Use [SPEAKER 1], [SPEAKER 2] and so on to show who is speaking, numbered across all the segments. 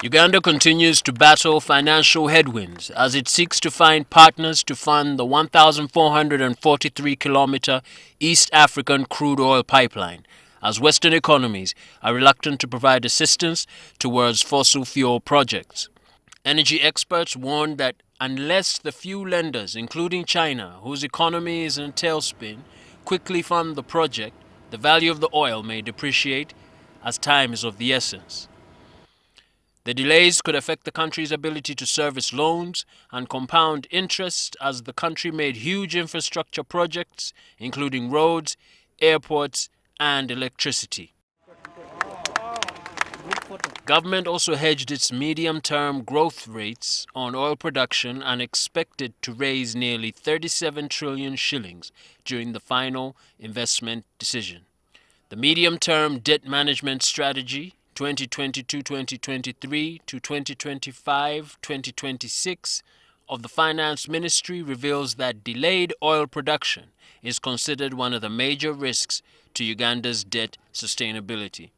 [SPEAKER 1] Uganda continues to battle financial headwinds as it seeks to find partners to fund the 1,443-kilometer East African crude oil pipeline, as Western economies are reluctant to provide assistance towards fossil fuel projects. Energy experts warn that unless the few lenders, including China, whose economy is in a tailspin, quickly fund the project, the value of the oil may depreciate as time is of the essence. The delays could affect the country's ability to service loans and compound interest as the country made huge infrastructure projects, including roads, airports, and electricity. Government also hedged its medium-term growth rates on oil production and expected to raise nearly 37 trillion shillings during the final investment decision. The medium-term debt management strategy 2022-2023 to 2025-2026 of the Finance Ministry reveals that delayed oil production is considered one of the major risks to Uganda's debt sustainability.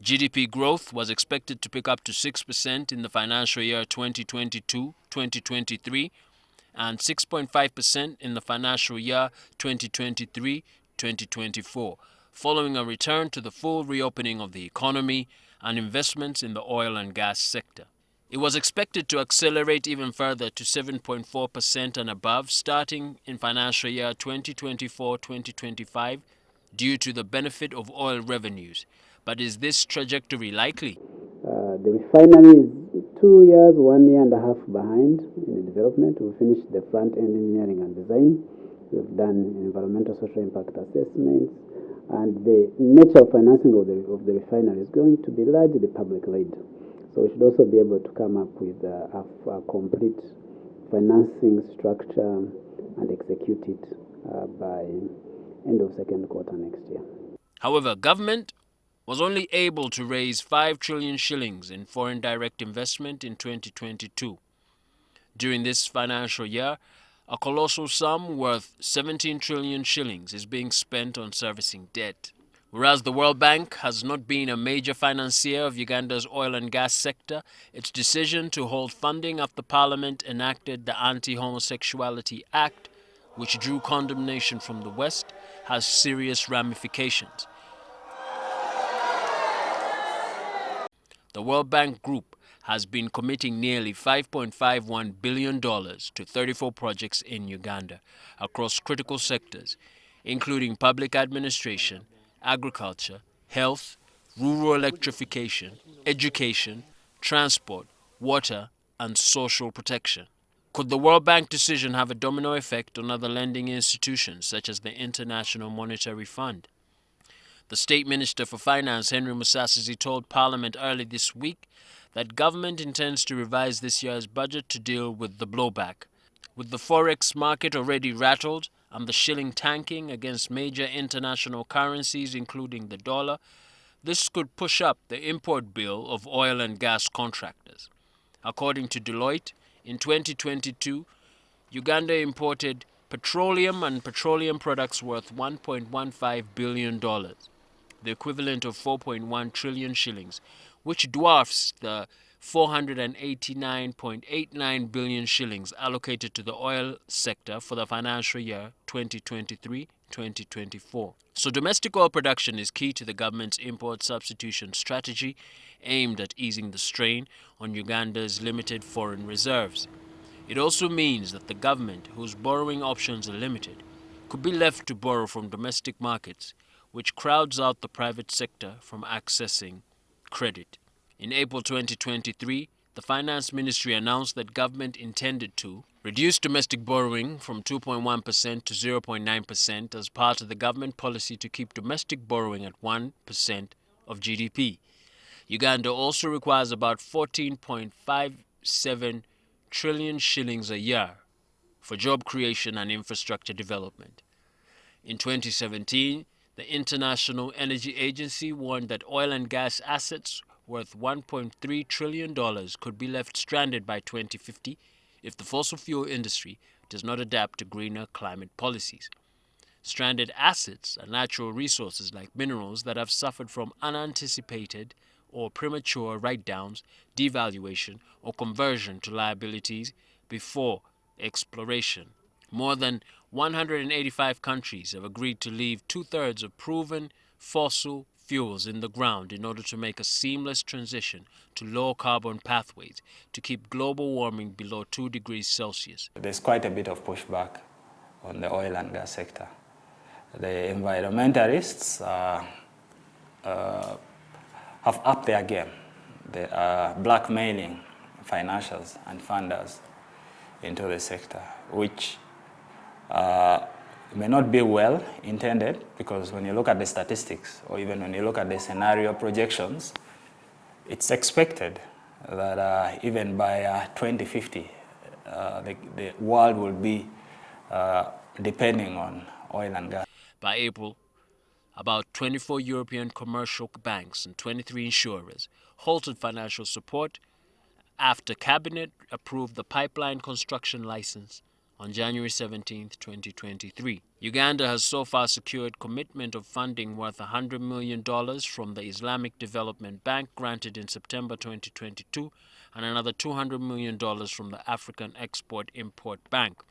[SPEAKER 1] GDP growth was expected to pick up to 6% in the financial year 2022-2023 and 6.5% in the financial year 2023-2024, following a return to the full reopening of the economy and investments in the oil and gas sector. It was expected to accelerate even further to 7.4% and above starting in financial year 2024-2025 due to the benefit of oil revenues. But is this trajectory likely?
[SPEAKER 2] The refinery is 2 years, 1.5 years behind in the development. We finished the front-end engineering and design. We've done environmental social impact assessments. And the nature of financing of the refinery is going to be largely public-led. So we should also be able to come up with a complete financing structure and execute it by end of second quarter next year.
[SPEAKER 1] However, government was only able to raise 5 trillion shillings in foreign direct investment in 2022. During this financial year, a colossal sum worth 17 trillion shillings is being spent on servicing debt. Whereas the World Bank has not been a major financier of Uganda's oil and gas sector, its decision to hold funding after Parliament enacted the Anti-Homosexuality Act, which drew condemnation from the West, has serious ramifications. The World Bank Group has been committing nearly $5.51 billion to 34 projects in Uganda across critical sectors, including public administration, agriculture, health, rural electrification, education, transport, water, and social protection. Could the World Bank decision have a domino effect on other lending institutions such as the International Monetary Fund? The State Minister for Finance, Henry Musasizi, told Parliament early this week that government intends to revise this year's budget to deal with the blowback. With the forex market already rattled and the shilling tanking against major international currencies including the dollar, this could push up the import bill of oil and gas contractors. According to Deloitte, in 2022, Uganda imported petroleum and petroleum products worth $1.15 billion, the equivalent of 4.1 trillion shillings, which dwarfs the 489.89 billion shillings allocated to the oil sector for the financial year 2023-2024. So domestic oil production is key to the government's import substitution strategy aimed at easing the strain on Uganda's limited foreign reserves. It also means that the government, whose borrowing options are limited, could be left to borrow from domestic markets, which crowds out the private sector from accessing credit. In April 2023, the Finance Ministry announced that government intended to reduce domestic borrowing from 2.1% to 0.9% as part of the government policy to keep domestic borrowing at 1% of GDP. Uganda also requires about 14.57 trillion shillings a year for job creation and infrastructure development. In 2017, the International Energy Agency warned that oil and gas assets worth $1.3 trillion could be left stranded by 2050 if the fossil fuel industry does not adapt to greener climate policies. Stranded assets are natural resources like minerals that have suffered from unanticipated or premature write-downs, devaluation, or conversion to liabilities before exploration. More than 185 countries have agreed to leave two-thirds of proven fossil fuels in the ground in order to make a seamless transition to low-carbon pathways to keep global warming below 2 degrees Celsius.
[SPEAKER 3] There's quite a bit of pushback on the oil and gas sector. The environmentalists have upped their game. They are blackmailing financials and funders into the sector, which may not be well intended, because when you look at the statistics, or even when you look at the scenario projections, it's expected that even by 2050, the world will be depending on oil and gas.
[SPEAKER 1] By April, about 24 European commercial banks and 23 insurers halted financial support after Cabinet approved the pipeline construction license on January 17, 2023. Uganda has so far secured commitment of funding worth $100 million from the Islamic Development Bank granted in September 2022 and another $200 million from the African Export-Import Bank.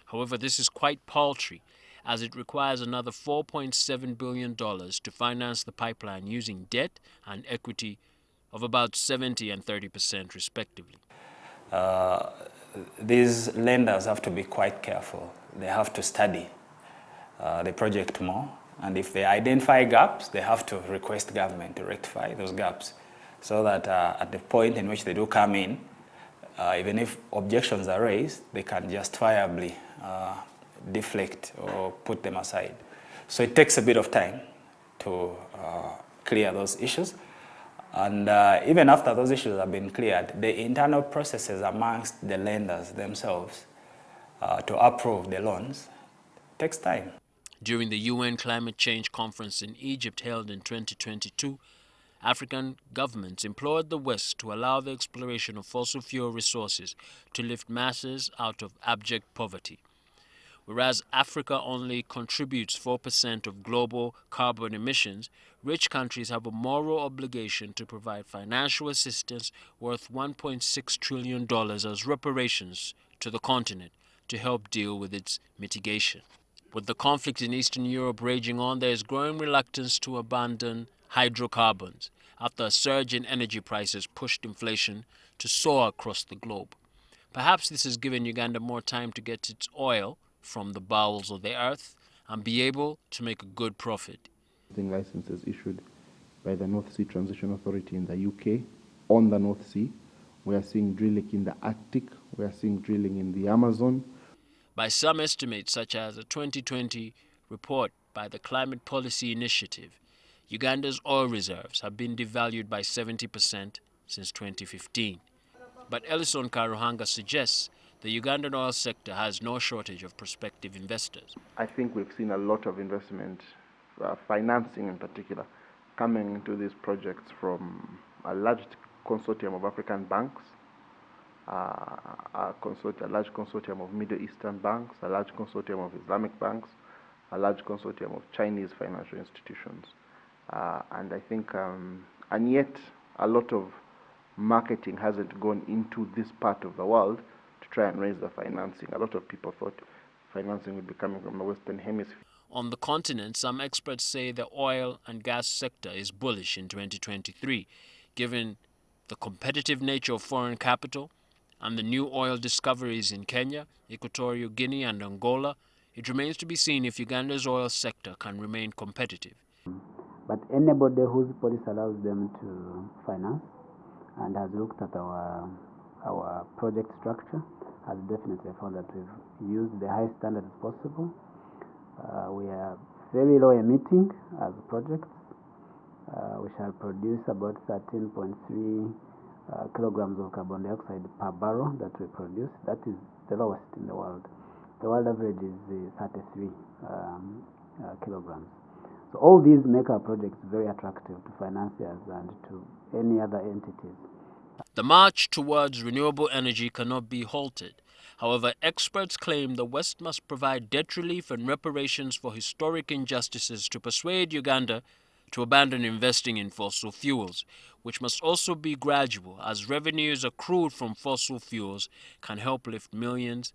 [SPEAKER 1] However, this is quite paltry, as it requires another $4.7 billion to finance the pipeline using debt and equity of about 70% and 30% respectively.
[SPEAKER 3] These lenders have to be quite careful. They have to study the project more, and if they identify gaps, they have to request government to rectify those gaps, so that at the point in which they do come in, even if objections are raised, they can justifiably deflect or put them aside. So it takes a bit of time to clear those issues. And even after those issues have been cleared, the internal processes amongst the lenders themselves to approve the loans takes time.
[SPEAKER 1] During the UN Climate Change Conference in Egypt held in 2022, African governments implored the West to allow the exploration of fossil fuel resources to lift masses out of abject poverty. Whereas Africa only contributes 4% of global carbon emissions, rich countries have a moral obligation to provide financial assistance worth $1.6 trillion as reparations to the continent to help deal with its mitigation. With the conflict in Eastern Europe raging on, there is growing reluctance to abandon hydrocarbons after a surge in energy prices pushed inflation to soar across the globe. Perhaps this has given Uganda more time to get its oil from the bowels of the earth and be able to make a good profit.
[SPEAKER 4] Licenses issued by the North Sea Transition Authority in the UK on the North Sea. We are seeing drilling in the Arctic. We are seeing drilling in the Amazon.
[SPEAKER 1] By some estimates, such as a 2020 report by the Climate Policy Initiative, Uganda's oil reserves have been devalued by 70% since 2015. But Ellison Karuhanga suggests the Ugandan oil sector has no shortage of prospective investors.
[SPEAKER 4] I think we've seen a lot of investment, financing in particular, coming into these projects from a large consortium of African banks, a large consortium of Middle Eastern banks, a large consortium of Islamic banks, a large consortium of Chinese financial institutions. And I think, and yet a lot of marketing hasn't gone into this part of the world to try and raise the financing. A lot of people thought financing would be coming from the Western Hemisphere.
[SPEAKER 1] On the continent, some experts say the oil and gas sector is bullish in 2023, given the competitive nature of foreign capital and the new oil discoveries in Kenya, Equatorial Guinea and Angola. It remains to be seen if Uganda's oil sector can remain competitive.
[SPEAKER 2] But anybody whose policy allows them to finance and has looked at our project structure has definitely found that we've used the highest standards possible. We are very low emitting as projects. We shall produce about 13.3 kilograms of carbon dioxide per barrel that we produce. That is the lowest in the world. The world average is 33 kilograms. So all these make our projects very attractive to financiers and to any other entities.
[SPEAKER 1] The march towards renewable energy cannot be halted. However, experts claim the West must provide debt relief and reparations for historic injustices to persuade Uganda to abandon investing in fossil fuels, which must also be gradual, as revenues accrued from fossil fuels can help lift millions